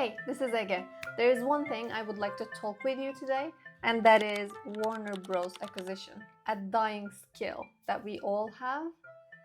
Hey, this is Ege. There is one thing I would like to talk with you today, and that is Warner Bros. Acquisition, a dying skill that we all have.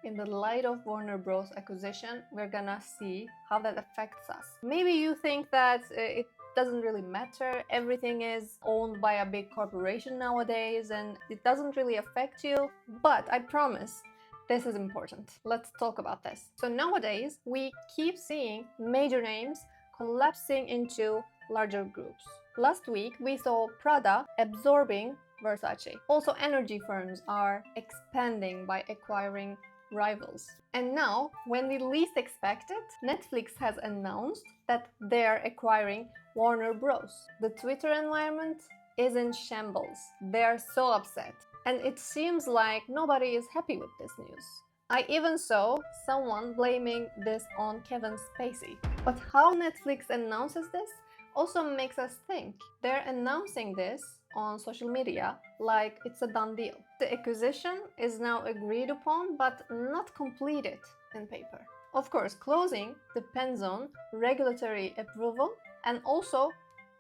In the light of Warner Bros. Acquisition, we're gonna see how that affects us. Maybe you think that it doesn't really matter, everything is owned by a big corporation nowadays and it doesn't really affect you, but I promise this is important. Let's talk about this. So nowadays, we keep seeing major names collapsing into larger groups. Last week, we saw Prada absorbing Versace. Also, energy firms are expanding by acquiring rivals. And now, when we least expect it, Netflix has announced that they're acquiring Warner Bros. The Twitter environment is in shambles. They're so upset. And it seems like nobody is happy with this news. I even saw someone blaming this on Kevin Spacey. But how Netflix announces this also makes us think. They're announcing this on social media like it's a done deal. The acquisition is now agreed upon but not completed in paper. Of course, closing depends on regulatory approval and also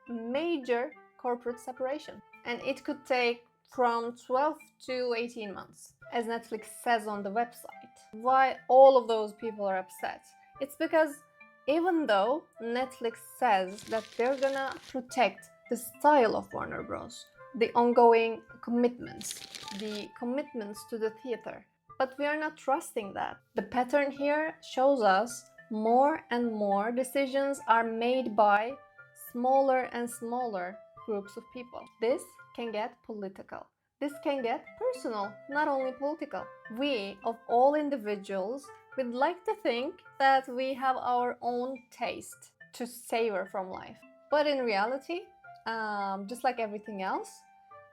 major corporate separation. And it could take from 12 to 18 months, as Netflix says on the website. Why all of those people are upset? It's because even though Netflix says that they're gonna protect the style of Warner Bros., the ongoing commitments, the commitments to the theater, but we are not trusting that. The pattern here shows us more and more decisions are made by smaller and smaller groups of people. This can get political. This can get personal, not only political. We, of all individuals, would like to think that we have our own taste to savor from life. But in reality, just like everything else,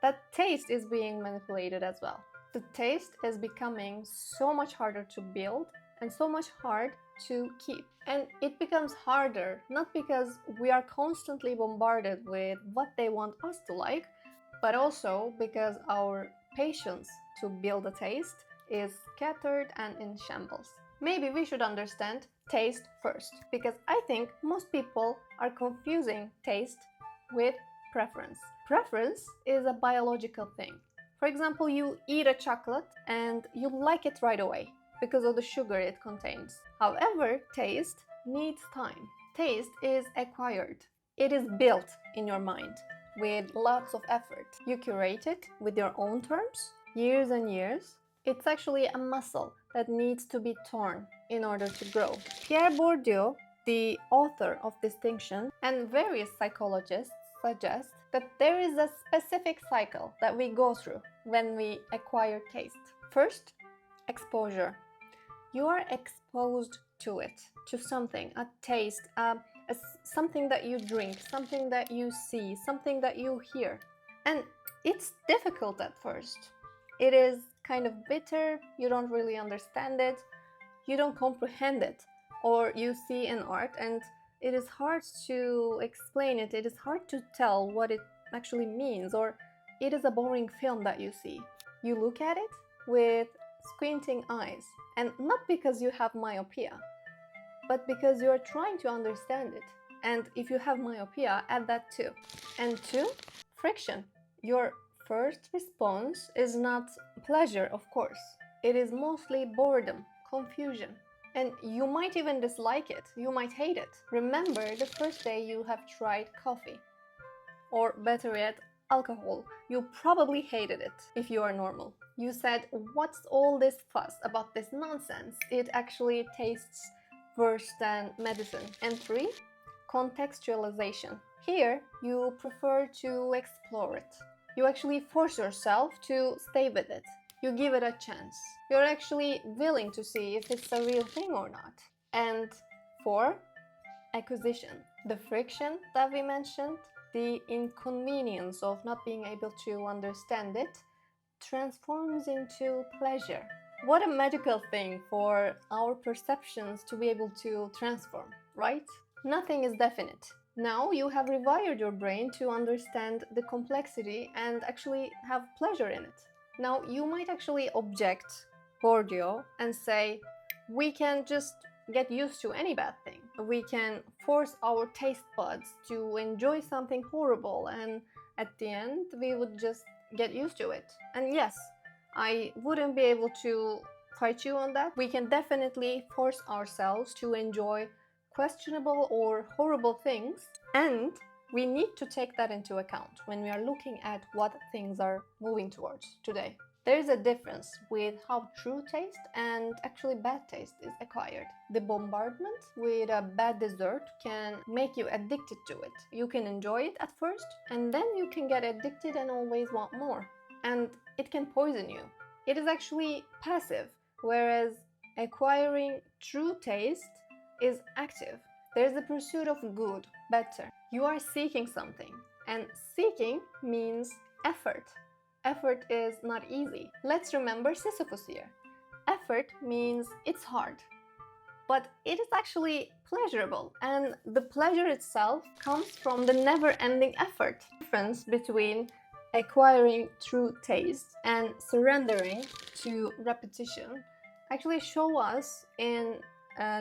that taste is being manipulated as well. The taste is becoming so much harder to build and so much hard to keep. And it becomes harder not because we are constantly bombarded with what they want us to like, but also because our patience to build a taste is scattered and in shambles. Maybe we should understand taste first, because I think most people are confusing taste with preference. Preference is a biological thing. For example, you eat a chocolate and you like it right away because of the sugar it contains. However, taste needs time. Taste is acquired. It is built in your mind with lots of effort. You curate it with your own terms, years and years. It's actually a muscle that needs to be torn in order to grow. Pierre Bourdieu, the author of Distinction, and various psychologists suggest that there is a specific cycle that we go through when we acquire taste. First, exposure. You are exposed to it, to something, a taste, something that you drink, something that you see, something that you hear. And it's difficult at first. It is kind of bitter, you don't really understand it, you don't comprehend it, or you see an art and it is hard to explain it, it is hard to tell what it actually means, or it is a boring film that you see. You look at it with squinting eyes, and not because you have myopia, but because you are trying to understand it. And if you have myopia, add that too. And two, friction. Your first response is not pleasure, of course. It is mostly boredom, confusion. And you might even dislike it, you might hate it. Remember the first day you have tried coffee, or better yet, alcohol. You probably hated it if you are normal. You said, what's all this fuss about this nonsense? It actually tastes worse than medicine. And three, contextualization. Here, you prefer to explore it. You actually force yourself to stay with it. You give it a chance. You're actually willing to see if it's a real thing or not. And four, acquisition. The friction that we mentioned, the inconvenience of not being able to understand it, transforms into pleasure. What a magical thing for our perceptions to be able to transform, right? Nothing is definite. Now you have rewired your brain to understand the complexity and actually have pleasure in it. Now you might actually object Bourdieu and say, we can just get used to any bad thing. We can force our taste buds to enjoy something horrible, and at the end, we would just get used to it. And yes, I wouldn't be able to fight you on that. We can definitely force ourselves to enjoy questionable or horrible things, and we need to take that into account when we are looking at what things are moving towards today. There is a difference with how true taste and actually bad taste is acquired. The bombardment with a bad dessert can make you addicted to it. You can enjoy it at first, and then you can get addicted and always want more. And it can poison you. It is actually passive, whereas acquiring true taste is active. There's the pursuit of good, better. You are seeking something, and seeking means effort. Effort is not easy. Let's remember Sisyphus here. Effort means it's hard, but it is actually pleasurable, and the pleasure itself comes from the never-ending effort. The difference between acquiring true taste and surrendering to repetition actually show us in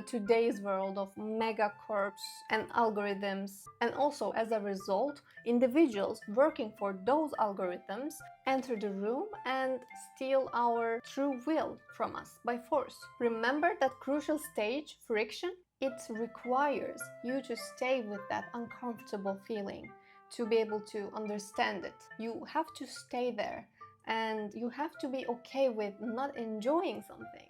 today's world of megacorps and algorithms, and also as a result, individuals working for those algorithms enter the room and steal our true will from us by force. Remember that crucial stage, friction? It requires you to stay with that uncomfortable feeling to be able to understand it. You have to stay there, and you have to be okay with not enjoying something.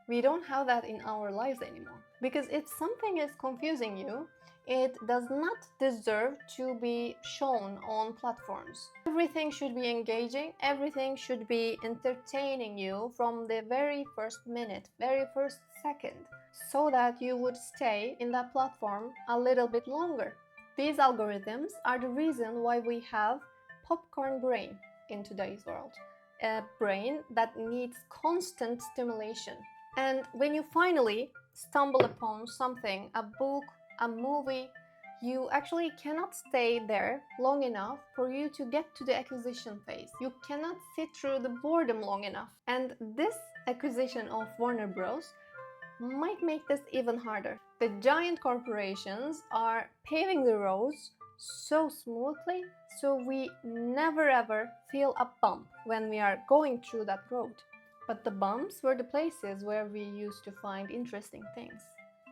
We don't have that in our lives anymore. Because if something is confusing you, it does not deserve to be shown on platforms. Everything should be engaging, everything should be entertaining you from the very first minute, very first second, so that you would stay in that platform a little bit longer. These algorithms are the reason why we have popcorn brain in today's world. A brain that needs constant stimulation. And when you finally stumble upon something, a book, a movie, you actually cannot stay there long enough for you to get to the acquisition phase. You cannot sit through the boredom long enough. And this acquisition of Warner Bros. Might make this even harder. The giant corporations are paving the roads so smoothly, so we never ever feel a bump when we are going through that road. But the bumps were the places where we used to find interesting things.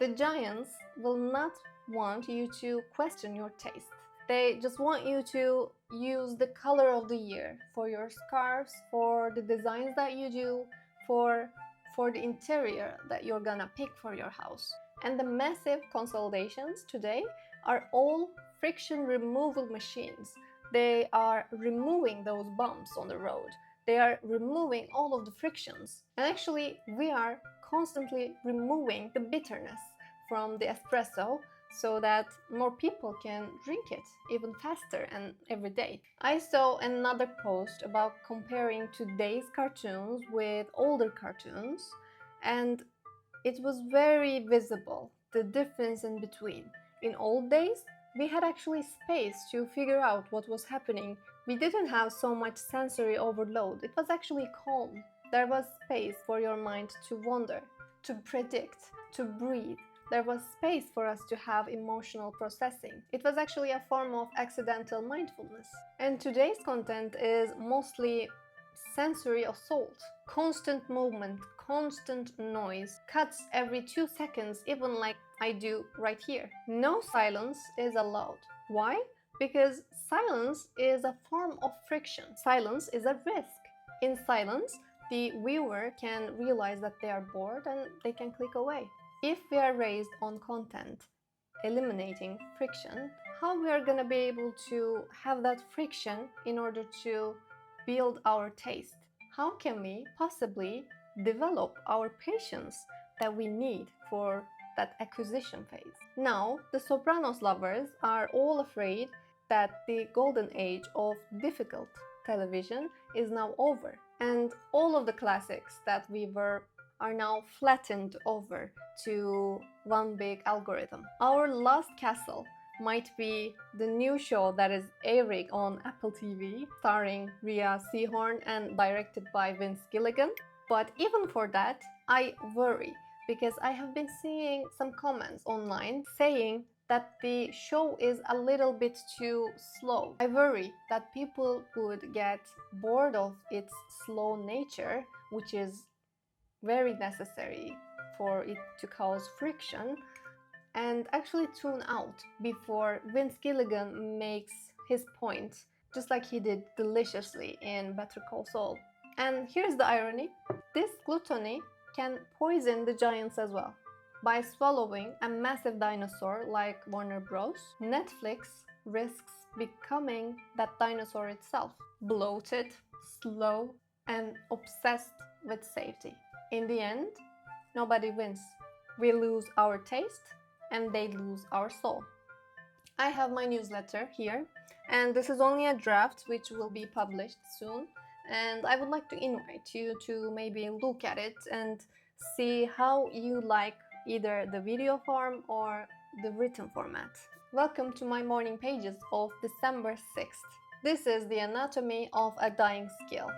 The giants will not want you to question your taste. They just want you to use the color of the year for your scarves, for the designs that you do, for the interior that you're gonna pick for your house. And the massive consolidations today are all friction removal machines. They are removing those bumps on the road. They are removing all of the frictions. And actually, we are constantly removing the bitterness from the espresso so that more people can drink it even faster and every day. I saw another post about comparing today's cartoons with older cartoons, and it was very visible, the difference in between. In old days, we had actually space to figure out what was happening. We didn't have so much sensory overload. It was actually calm. There was space for your mind to wander, to predict, to breathe. There was space for us to have emotional processing. It was actually a form of accidental mindfulness. And today's content is mostly sensory assault. Constant movement, constant noise, cuts every 2 seconds, even like I do right here. No silence is allowed. Why? Because silence is a form of friction. Silence is a risk. In silence, the viewer can realize that they are bored and they can click away. If we are raised on content eliminating friction, how we are going to be able to have that friction in order to build our taste? How can we possibly develop our patience that we need for that acquisition phase? Now, the Sopranos lovers are all afraid that the golden age of difficult television is now over, and all of the classics that we were are now flattened over to one big algorithm. Our Last Castle might be the new show that is airing on Apple TV, starring Rhea Seehorn and directed by Vince Gilligan. But even for that, I worry because I have been seeing some comments online saying that the show is a little bit too slow. I worry that people would get bored of its slow nature, which is very necessary for it to cause friction, and actually tune out before Vince Gilligan makes his point, just like he did deliciously in Better Call Saul. And here's the irony: this gluttony can poison the giants as well. By swallowing a massive dinosaur like Warner Bros., Netflix risks becoming that dinosaur itself, bloated, slow, and obsessed with safety. In the end, nobody wins. We lose our taste, and they lose our soul. I have my newsletter here, and this is only a draft which will be published soon, and I would like to invite you to maybe look at it and see how you like either the video form or the written format. Welcome to my morning pages of December 6th. This is the anatomy of a dying skill.